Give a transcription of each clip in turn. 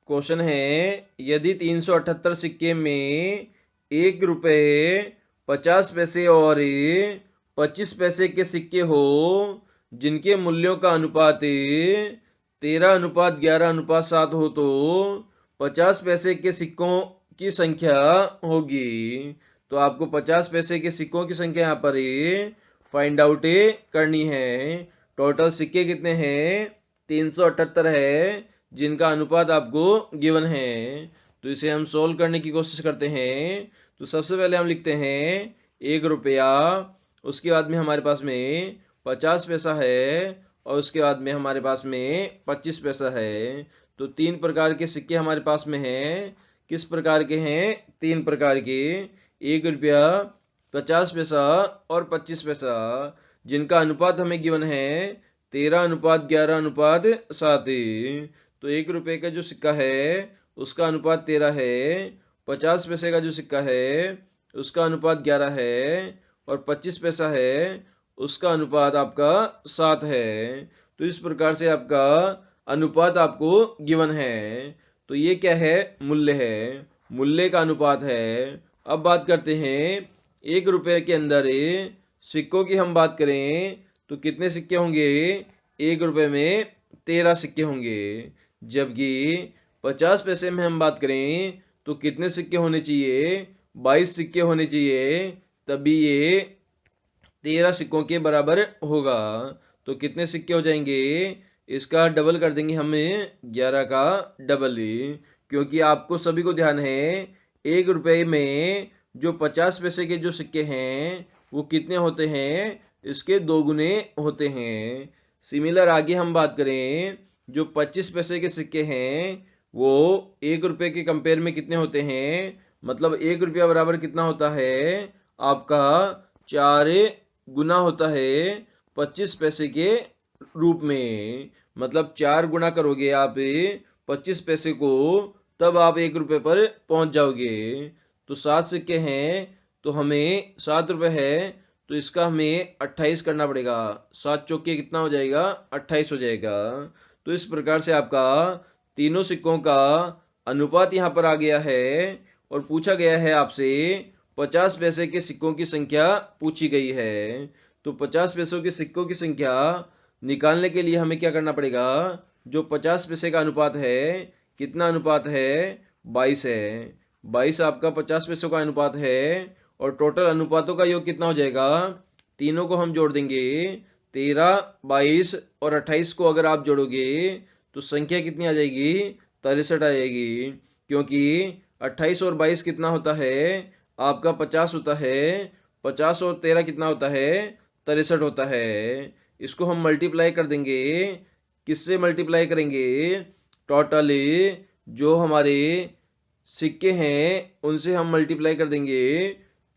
Question है, यदि 378 सिक्के में 1 रुपये 50 पैसे और 25 पैसे के सिक्के हो जिनके मूल्यों का अनुपात 13:11:7 हो तो 50 पैसे के सिक्कों की संख्या होगी। तो आपको 50 पैसे के सिक्कों की संख्या यहाँ पर फाइंड आउट करनी है। टोटल सिक्के कितने हैं? 378 है, जिनका अनुपात आपको गिवन है। तो इसे हम सोल्व करने की कोशिश करते हैं। तो सबसे पहले हम लिखते हैं 1 रुपया, उसके बाद में हमारे पास में 50 पैसा है और उसके बाद में हमारे पास में 25 पैसा है। तो 3 प्रकार के सिक्के हमारे पास में हैं। किस प्रकार के हैं? 3 प्रकार के। 1 रुपया, 50 पैसा और 25 पैसा, जिनका अनुपात हमें गिवन है 13:11:7। तो 1 रुपये का जो सिक्का है उसका अनुपात 13 है, 50 पैसे का जो सिक्का है उसका अनुपात 11 है और 25 पैसा है उसका अनुपात आपका 7 है। तो इस प्रकार से आपका अनुपात आपको गिवन है। तो ये क्या है? मूल्य है, मूल्य का अनुपात है। अब बात करते हैं 1 रुपये के अंदर सिक्कों की हम बात करें तो कितने सिक्के होंगे? 1 रुपये में 13 सिक्के होंगे। जबकि 50 पैसे में हम बात करें तो कितने सिक्के होने चाहिए? 22 सिक्के होने चाहिए, तभी ये 13 सिक्कों के बराबर होगा। तो कितने सिक्के हो जाएंगे? इसका डबल कर देंगे हम, 11 का डबल। क्योंकि आपको सभी को ध्यान है 1 रुपये में जो 50 पैसे के जो सिक्के हैं वो कितने होते हैं? इसके 2 गुने होते हैं। सिमिलर आगे हम बात करें, जो 25 पैसे के सिक्के हैं वो 1 रुपये के कंपेयर में कितने होते हैं? मतलब 1 रुपया बराबर कितना होता है? आपका 4 गुना होता है 25 पैसे के रूप में। मतलब 4 गुना करोगे आप 25 पैसे को, तब आप 1 रुपये पर पहुंच जाओगे। तो 7 सिक्के हैं तो हमें 7 रुपये है, तो इसका हमें 28 करना पड़ेगा। 7 चौके कितना हो जाएगा? 28 हो जाएगा। तो इस प्रकार से आपका तीनों सिक्कों का अनुपात यहाँ पर आ गया है और पूछा गया है आपसे 50 पैसे के सिक्कों की संख्या पूछी गई है। तो 50 पैसों के सिक्कों की संख्या निकालने के लिए हमें क्या करना पड़ेगा? जो 50 पैसे का अनुपात है, कितना अनुपात है? 22 है। 22 आपका 50 पैसों का अनुपात है और टोटल अनुपातों का योग कितना हो जाएगा? तीनों को हम जोड़ देंगे, 13, 22 और 28 को अगर आप जोड़ोगे तो संख्या कितनी आ जाएगी? 63 आ जाएगी। क्योंकि 28 और 22 कितना होता है? आपका 50 होता है। 50 और 13 कितना होता है? 63 होता है। इसको हम मल्टीप्लाई कर देंगे। किससे मल्टीप्लाई करेंगे? टोटल जो हमारे सिक्के हैं उनसे हम मल्टीप्लाई कर देंगे।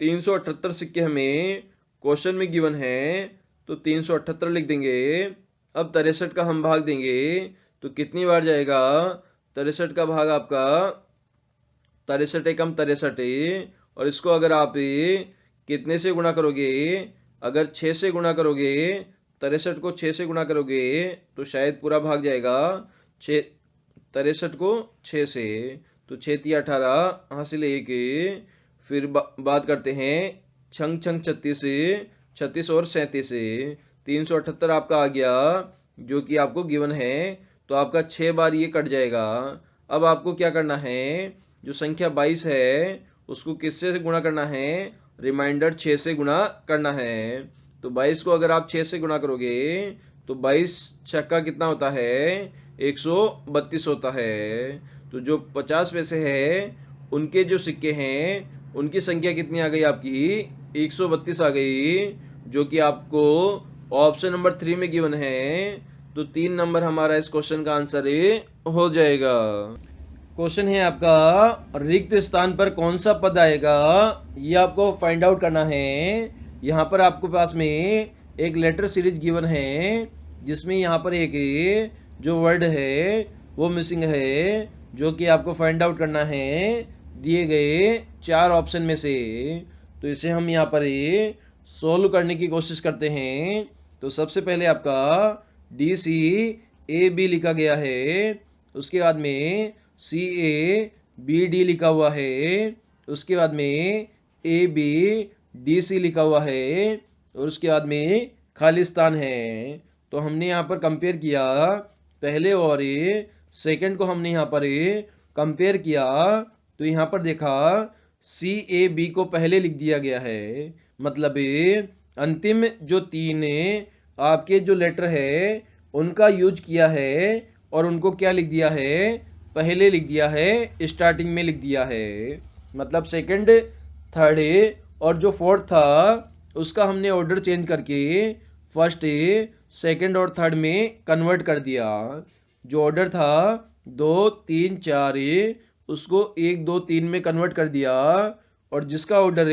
378 सिक्के हमें क्वेश्चन में गिवन है, तो 378 लिख देंगे। अब 63 का हम भाग देंगे तो कितनी बार जाएगा? 63 का भाग आपका 63 एकम 63, और इसको अगर आप कितने से गुणा करोगे? अगर 6 से गुणा करोगे, 63 को 6 से गुणा करोगे तो शायद पूरा भाग जाएगा। 63 को 6 से, तो 6 × 18 हासिल 1। फिर बात करते हैं छंग छंग 36, 36 और 37, 378 आपका आ गया जो कि आपको गिवन है। तो आपका 6 बार ये कट जाएगा। अब आपको क्या करना है? जो संख्या 22 है उसको किससे गुणा करना है? रिमाइंडर 6 से गुणा करना है। तो 22 को अगर आप 6 से गुणा करोगे तो 22 छक्का कितना होता है? 132 होता है। तो जो 50 पैसे है उनके जो सिक्के हैं उनकी संख्या कितनी आ गई आपकी? 132 आ गई, जो कि आपको ऑप्शन नंबर 3 में गिवन है। तो 3 नंबर हमारा इस क्वेश्चन का आंसर हो जाएगा। क्वेश्चन है आपका, रिक्त स्थान पर कौन सा पद आएगा, ये आपको फाइंड आउट करना है। यहाँ पर आपको पास में एक लेटर सीरीज गिवन है जिसमें यहाँ पर एक जो वर्ड है वो मिसिंग है, जो कि आपको फाइंड आउट करना है दिए गए 4 ऑप्शन में से। तो इसे हम यहाँ पर सोल्व करने की कोशिश करते हैं। तो सबसे पहले आपका DCAB लिखा गया है, उसके बाद में CABD लिखा हुआ है, उसके बाद में ABDC लिखा हुआ है और उसके बाद में खालिस्तान है। तो हमने यहाँ पर कंपेयर किया, पहले और सेकंड को हमने यहाँ पर कंपेयर किया, तो यहाँ पर देखा CAB को पहले लिख दिया गया है, मतलब अंतिम जो 3 आपके जो लेटर है उनका यूज किया है और उनको क्या लिख दिया है, पहले लिख दिया है, स्टार्टिंग में लिख दिया है। मतलब सेकंड, थर्ड और जो फोर्थ था उसका हमने ऑर्डर चेंज करके फर्स्ट, सेकंड और थर्ड में कन्वर्ट कर दिया। जो ऑर्डर था 2 3 4 उसको 1 2 3 में कन्वर्ट कर दिया, और जिसका ऑर्डर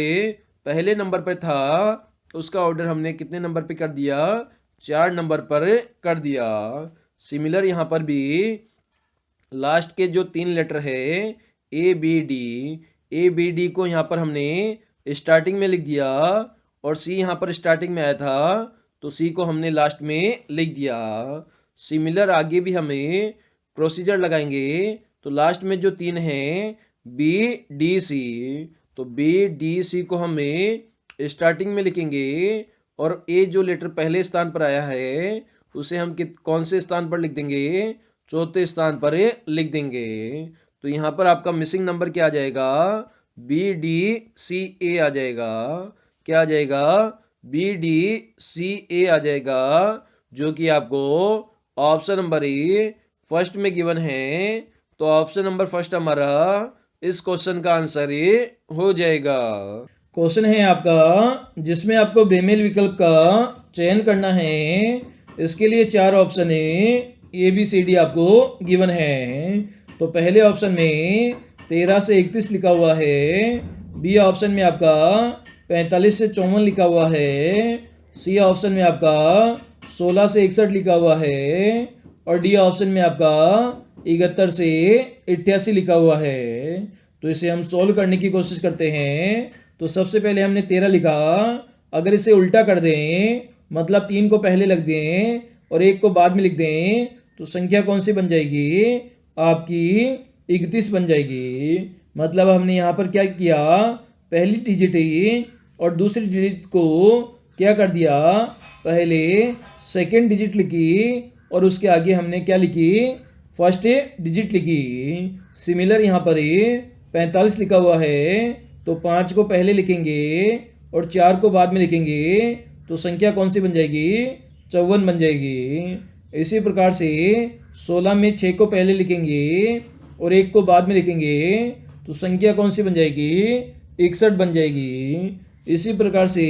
पहले नंबर पर था उसका ऑर्डर हमने कितने नंबर पे कर दिया, 4 नंबर पर कर दिया। सिमिलर यहाँ पर भी लास्ट के जो 3 लेटर है ABD को यहाँ पर हमने स्टार्टिंग में लिख दिया, और C यहाँ पर स्टार्टिंग में आया था तो C को हमने लास्ट में लिख दिया। सिमिलर आगे भी हमें प्रोसीजर लगाएंगे। तो लास्ट में जो 3 हैं BDC, तो BDC को हमें स्टार्टिंग में लिखेंगे, और A जो लेटर पहले स्थान पर आया है उसे हम कौन से स्थान पर लिख देंगे, चौथे स्थान पर लिख देंगे। तो यहाँ पर आपका मिसिंग नंबर क्या आ जाएगा, BDCA आ जाएगा। क्या आ जाएगा, BDCA आ जाएगा, जो कि आपको ऑप्शन नंबर फर्स्ट में गिवन है। तो ऑप्शन नंबर फर्स्ट हमारा इस क्वेश्चन का आंसर हो जाएगा। क्वेश्चन है आपका जिसमें आपको बेमेल विकल्प का चयन करना है। इसके लिए 4 ऑप्शन ABCD आपको गिवन है। तो पहले ऑप्शन में 13 से 31 लिखा हुआ है, बी ऑप्शन में आपका 45 से 54 लिखा हुआ है, सी ऑप्शन में आपका 16 से 61 लिखा हुआ है, और डी ऑप्शन में आपका 71 से 88 लिखा हुआ है। तो इसे हम सॉल्व करने की कोशिश करते हैं। तो सबसे पहले हमने 13 लिखा, अगर इसे उल्टा कर दें, मतलब 3 को पहले लिख दें और 1 को बाद में लिख दें, तो संख्या कौन सी बन जाएगी, आपकी 31 बन जाएगी। मतलब हमने यहाँ पर क्या किया, पहली डिजिट और दूसरी डिजिट को क्या कर दिया, पहले सेकंड डिजिट लिखी और उसके आगे हमने क्या लिखी, फर्स्ट डिजिट लिखी। सिमिलर यहाँ पर 45 लिखा हुआ है, तो 5 को पहले लिखेंगे और 4 को बाद में लिखेंगे, तो संख्या कौन सी बन जाएगी, 54 बन जाएगी। इसी प्रकार से 16 में 6 को पहले लिखेंगे और 1 को बाद में लिखेंगे, तो संख्या कौन सी बन जाएगी, 61 बन जाएगी। इसी प्रकार से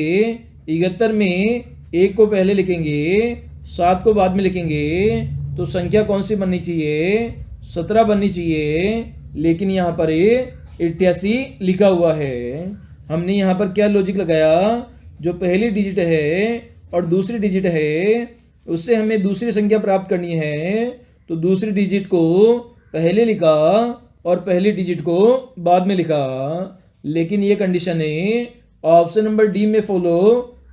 71 में 1 को पहले लिखेंगे, 7 को बाद में लिखेंगे, तो संख्या कौन सी बननी चाहिए, 17 बननी चाहिए। लेकिन यहाँ पर 88 लिखा हुआ है। हमने यहाँ पर क्या लॉजिक लगाया, जो पहली डिजिट है और दूसरी डिजिट है उससे हमें दूसरी संख्या प्राप्त करनी है, तो दूसरी डिजिट को पहले लिखा और पहली डिजिट को बाद में लिखा। लेकिन ये कंडीशन ऑप्शन नंबर डी में फॉलो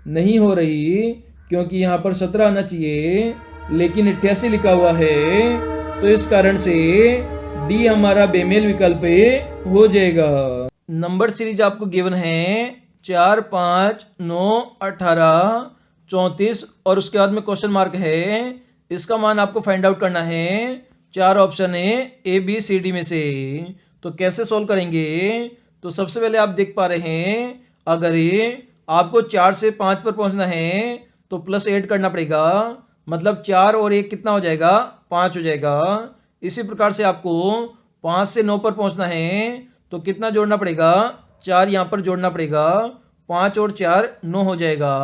नहीं हो रही, क्योंकि यहाँ पर 17 आना चाहिए लेकिन 88 लिखा हुआ है। तो इस कारण से डी हमारा बेमेल विकल्प हो जाएगा। नंबर सीरीज आपको गिवन है 4, 5, 9, 18, 34 और उसके बाद में क्वेश्चन मार्क है। इसका मान आपको फाइंड आउट करना है। 4 ऑप्शन है ABCD में से। तो कैसे सोल्व करेंगे, तो सबसे पहले आप देख पा रहे हैं, अगर आपको 4 से 5 पर पहुंचना है तो प्लस 8 करना पड़ेगा, मतलब 4 और 1 कितना हो जाएगा, 5 हो जाएगा। इसी प्रकार से आपको 5 से 9 पर पहुंचना है तो कितना जोड़ना पड़ेगा, 4 यहाँ पर जोड़ना पड़ेगा, 5 और 4 9 हो जाएगा।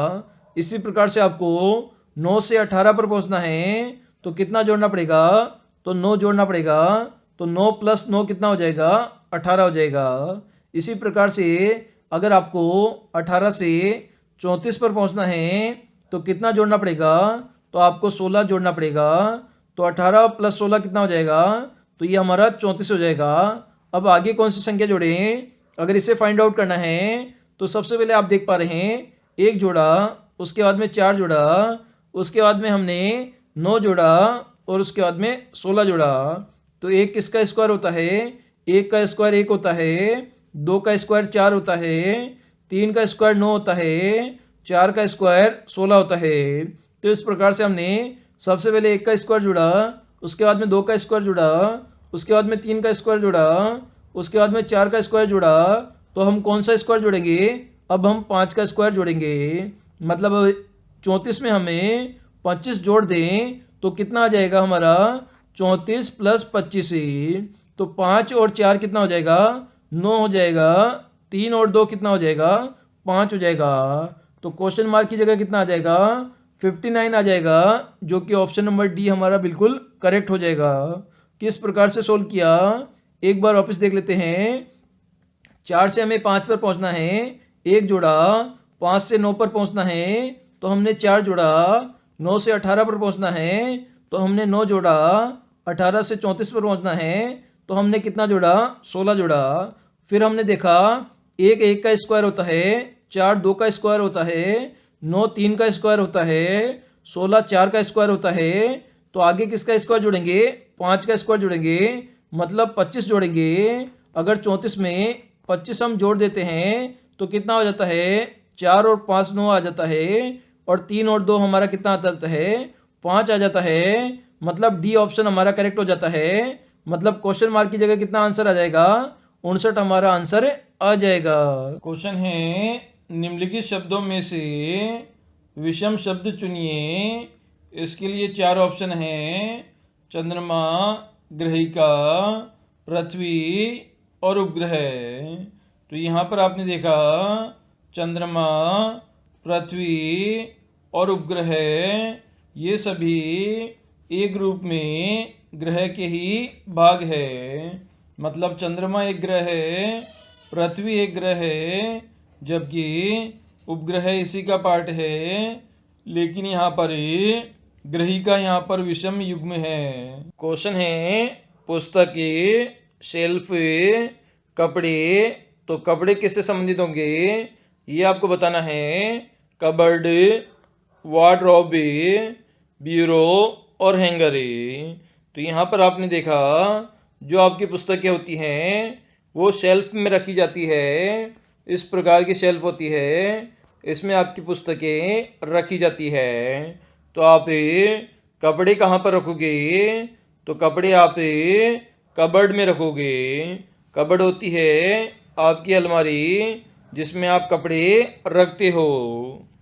इसी प्रकार से आपको 9 से 18 पर पहुंचना है तो कितना जोड़ना पड़ेगा, तो 9 जोड़ना पड़ेगा, तो 9 प्लस 9 कितना हो जाएगा, 18 हो जाएगा। इसी प्रकार से अगर आपको 18 से 34 पर पहुंचना है तो कितना जोड़ना पड़ेगा, तो आपको 16 जोड़ना पड़ेगा, तो 18 प्लस 16 कितना हो जाएगा, तो ये हमारा 34 हो जाएगा। अब आगे कौन सी संख्या जोड़ें, अगर इसे फाइंड आउट करना है तो सबसे पहले आप देख पा रहे हैं 1 जोड़ा, उसके बाद में 4 जोड़ा, उसके बाद में हमने 9 जोड़ा और उसके बाद में 16 जोड़ा। तो एक किसका स्क्वायर होता है, एक का स्क्वायर एक होता है, दो का स्क्वायर चार होता है, तीन का स्क्वायर 9 होता है, चार का स्क्वायर 16 होता है। तो इस प्रकार से हमने सबसे पहले एक का स्क्वायर जुड़ा, उसके बाद में दो का स्क्वायर जुड़ा, उसके बाद में तीन का स्क्वायर जुड़ा, उसके बाद में चार का स्क्वायर जुड़ा। तो हम कौन सा स्क्वायर जोड़ेंगे, अब हम 5 का स्क्वायर जोड़ेंगे। मतलब 34 में हमें 25 जोड़ दें तो कितना आ जाएगा हमारा, 34 प्लस 25। तो 5 और 4 कितना हो जाएगा, 9 हो जाएगा। 3 और 2 कितना हो जाएगा, 5 हो जाएगा। तो क्वेश्चन मार्क की जगह कितना आ जाएगा, 59 आ जाएगा, जो कि ऑप्शन नंबर डी हमारा बिल्कुल करेक्ट हो जाएगा। किस प्रकार से सोल्व किया, एक बार वापस देख लेते हैं। 4 से हमें 5 पर पहुंचना है, एक जोड़ा। 5 से 9 पर पहुंचना है तो हमने 4 जोड़ा। 9 से 18 पर पहुंचना है तो हमने 9 जोड़ा। 18 से 34 पर पहुंचना है तो हमने कितना जोड़ा, 16 जोड़ा। फिर हमने देखा एक एक का स्क्वायर होता है, 4 2 का स्क्वायर होता है, 9 3 का स्क्वायर होता है, 16 4 का स्क्वायर होता है। तो आगे किसका स्क्वायर जोड़ेंगे, 5 का स्क्वायर जोड़ेंगे, मतलब 25 जोड़ेंगे। अगर 34 में 25 हम जोड़ देते हैं तो कितना हो जाता है, 4 और 5 9 आ जाता है, और 3 और 2 हमारा कितना आ जाता है, 5 आ जाता है। मतलब डी ऑप्शन हमारा करेक्ट हो जाता है। मतलब क्वेश्चन मार्क की जगह कितना आंसर आ जाएगा, 59 हमारा आंसर आ जाएगा। क्वेश्चन है, निम्नलिखित शब्दों में से विषम शब्द चुनिए। इसके लिए 4 ऑप्शन हैं, चंद्रमा, ग्रहिका, पृथ्वी और उपग्रह। तो यहाँ पर आपने देखा चंद्रमा, पृथ्वी और उपग्रह, ये सभी एक ग्रुप में ग्रह के ही भाग है। मतलब चंद्रमा एक ग्रह है, पृथ्वी एक ग्रह है, जबकि उपग्रह इसी का पार्ट है। लेकिन यहाँ पर ग्रहिका यहाँ पर विषम युग्म है। क्वेश्चन है, पुस्तकें, शेल्फ, कपड़े। तो कपड़े किससे संबंधित होंगे, ये आपको बताना है। कबर्ड, वार्डरोब, ब्यूरो और हैंगर। तो यहाँ पर आपने देखा जो आपकी पुस्तकें होती हैं वो शेल्फ में रखी जाती है। इस प्रकार की शेल्फ होती है, इसमें आपकी पुस्तकें रखी जाती है। तो आप कपड़े कहाँ पर रखोगे, तो कपड़े आप कबर्ड में रखोगे। कबर्ड होती है आपकी अलमारी जिसमें आप कपड़े रखते हो।